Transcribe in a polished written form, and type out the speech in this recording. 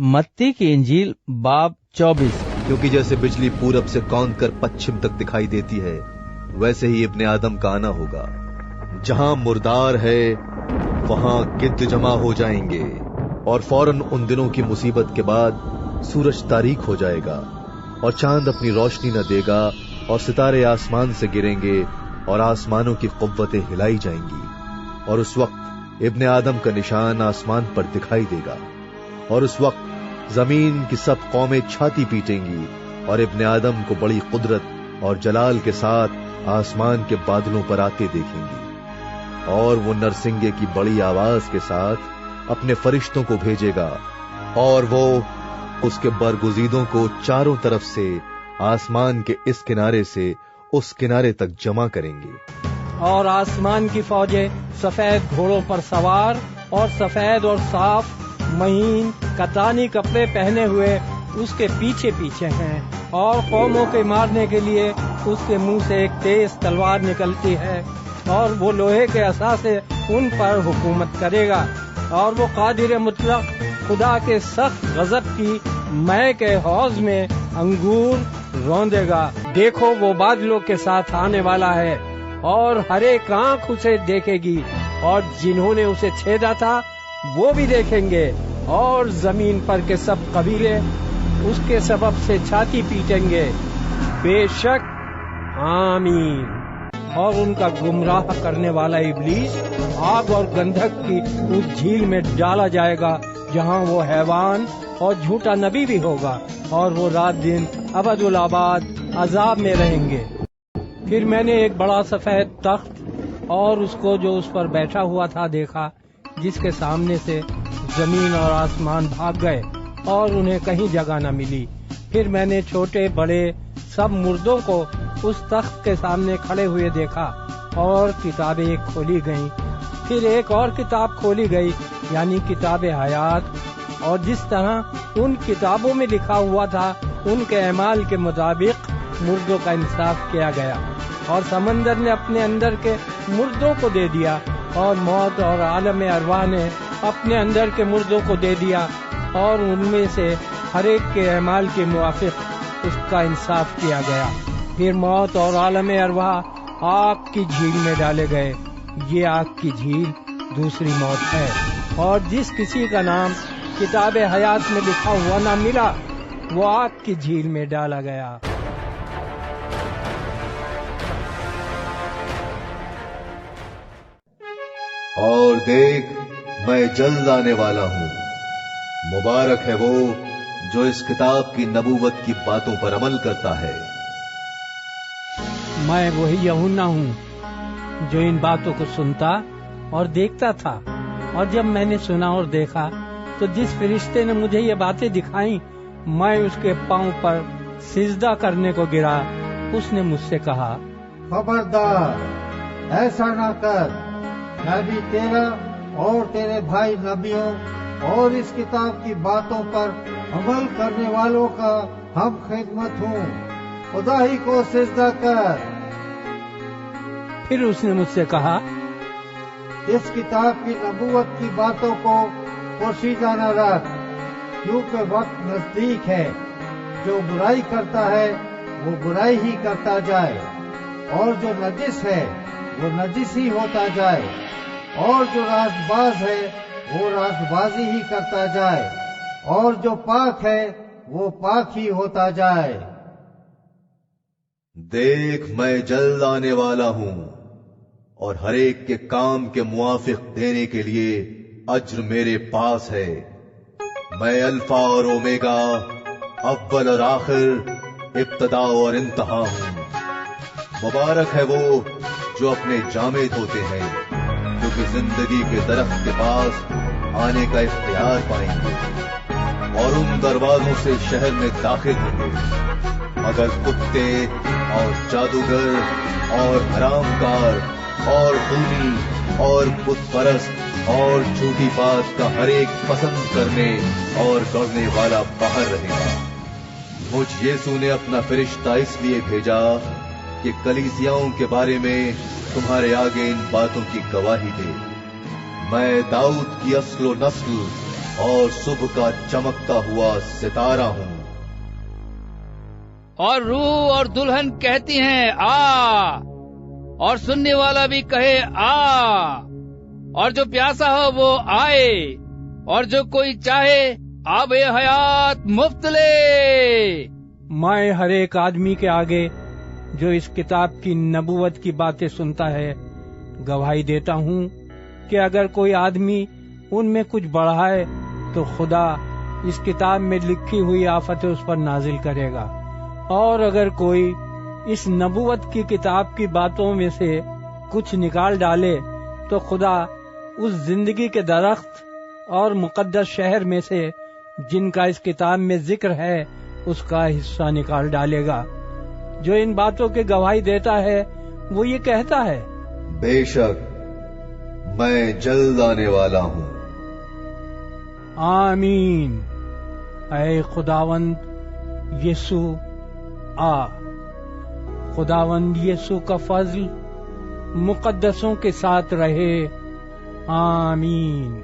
मत्ती की इंजील बाब 24। क्योंकि जैसे बिजली पूरब से कौंद कर पश्चिम तक दिखाई देती है, वैसे ही इब्ने आदम का आना होगा। जहां मुर्दार है वहां गिद्ध जमा हो जाएंगे, और फौरन उन दिनों की मुसीबत के बाद सूरज तारीक हो जाएगा और चांद अपनी रोशनी न देगा, और सितारे आसमान से गिरेंगे और आसमानों की कुव्वतें हिलाई जाएंगी। और उस वक्त इब्ने आदम का निशान आसमान पर दिखाई देगा, और उस वक्त जमीन की सब कौमें छाती पीटेंगी और इब्ने आदम को बड़ी कुदरत और जलाल के साथ आसमान के बादलों पर आते देखेंगी। और वो नरसिंगे की बड़ी आवाज के साथ अपने फरिश्तों को भेजेगा, और वो उसके बरगुजीदों को चारों तरफ से आसमान के इस किनारे से उस किनारे तक जमा करेंगे। और आसमान की फौजें सफेद घोड़ों पर सवार और सफेद और साफ महीन कतानी कपड़े पहने हुए उसके पीछे पीछे हैं, और कौमों के मारने के लिए उसके मुंह से एक तेज तलवार निकलती है, और वो लोहे के असा से उन पर हुकूमत करेगा। और वो कादिर मुतलक खुदा के सख्त गजब की मै के हौज में अंगूर रौंदेगा। देखो वो बादलों के साथ आने वाला है, और हर एक आंख उसे देखेगी, और जिन्होंने उसे छेदा था वो भी देखेंगे, और जमीन पर के सब कबीले उसके सबब से छाती पीटेंगे। बेशक आमीन। और उनका गुमराह करने वाला इब्लीस आग और गंधक की उस झील में डाला जाएगा, जहां वो हैवान और झूठा नबी भी होगा, और वो रात दिन अबदुल आबाद अजाब में रहेंगे। फिर मैंने एक बड़ा सफेद तख्त और उसको जो उस पर बैठा हुआ था देखा, जिसके सामने से जमीन और आसमान भाग गए और उन्हें कहीं जगह न मिली। फिर मैंने छोटे बड़े सब मुर्दों को उस तख्त के सामने खड़े हुए देखा, और किताबें खोली गईं। फिर एक और किताब खोली गई, यानी किताब हयात, और जिस तरह उन किताबों में लिखा हुआ था उनके अमाल के मुताबिक मुर्दों का इंसाफ किया गया। और समंदर ने अपने अंदर के मुर्दों को दे दिया, और मौत और आलम अरवाह ने अपने अंदर के मुर्दों को दे दिया, और उनमें से हर एक के अमाल के मुआफिक उसका इंसाफ किया गया। फिर मौत और आलम अरवाह आग की झील में डाले गए। ये आग की झील दूसरी मौत है। और जिस किसी का नाम किताब हयात में लिखा हुआ न मिला, वो आग की झील में डाला गया। और देख, मैं जल्द आने वाला हूं। मुबारक है वो जो इस किताब की नबूवत की बातों पर अमल करता है। मैं वही यूहन्ना हूँ जो इन बातों को सुनता और देखता था। और जब मैंने सुना और देखा, तो जिस फरिश्ते ने मुझे ये बातें दिखाई, मैं उसके पांव पर सिजदा करने को गिरा। उसने मुझसे कहा, खबरदार, ऐसा ना कर। मैं भी तेरा और तेरे भाई नबियों और इस किताब की बातों पर अमल करने वालों का हम खिदमत हूँ। खुदा ही को सिजदा कर। फिर उसने मुझसे कहा, इस किताब की नबूवत की बातों को पोशीदा न रख, क्योंकि वक्त नजदीक है। जो बुराई करता है वो बुराई ही करता जाए, और जो नजिस है वो नजिस ही होता जाए, और जो रास्तबाज है वो रास्तबाजी ही करता जाए, और जो पाक है वो पाक ही होता जाए। देख, मैं जल्द आने वाला हूं, और हर एक के काम के मुआफिक देने के लिए अज्र मेरे पास है। मैं अल्फा और ओमेगा, अव्वल और आखिर, इब्तदा और इंतहा हूं। मुबारक है वो जो अपने जामे धोते हैं, क्योंकि जिंदगी के दरख्त के पास आने का इख्तियार पाएंगे, और उन दरवाजों से शहर में दाखिल होंगे। मगर कुत्ते और जादूगर और हरामकार और खूनी और बुत परस्त और झूठी बात का हर एक पसंद करने और करने वाला बाहर रहेगा। मुझ यीशु ने अपना फरिश्ता इसलिए भेजा कि कलीसियाओं के बारे में तुम्हारे आगे इन बातों की गवाही दे। मैं दाऊद की अस्लो नस्ल اور صبح کا چمکتا ہوا ستارہ ہوں۔ اور روح اور دلہن کہتی ہیں آ، اور سننے والا بھی کہے آ، اور جو پیاسا ہو وہ آئے، اور جو کوئی چاہے آب حیات مفت لے۔ میں ہر ایک آدمی کے آگے جو اس کتاب کی نبوت کی باتیں سنتا ہے گواہی دیتا ہوں کہ اگر کوئی آدمی ان میں کچھ بڑھائے تو خدا اس کتاب میں لکھی ہوئی آفتیں اس پر نازل کرے گا، اور اگر کوئی اس نبوت کی کتاب کی باتوں میں سے کچھ نکال ڈالے تو خدا اس زندگی کے درخت اور مقدس شہر میں سے جن کا اس کتاب میں ذکر ہے اس کا حصہ نکال ڈالے گا۔ جو ان باتوں کی گواہی دیتا ہے وہ یہ کہتا ہے، بے شک میں جلد آنے والا ہوں۔ آمین۔ اے خداوند یسوع آ۔ خداوند یسوع کا فضل مقدسوں کے ساتھ رہے۔ آمین۔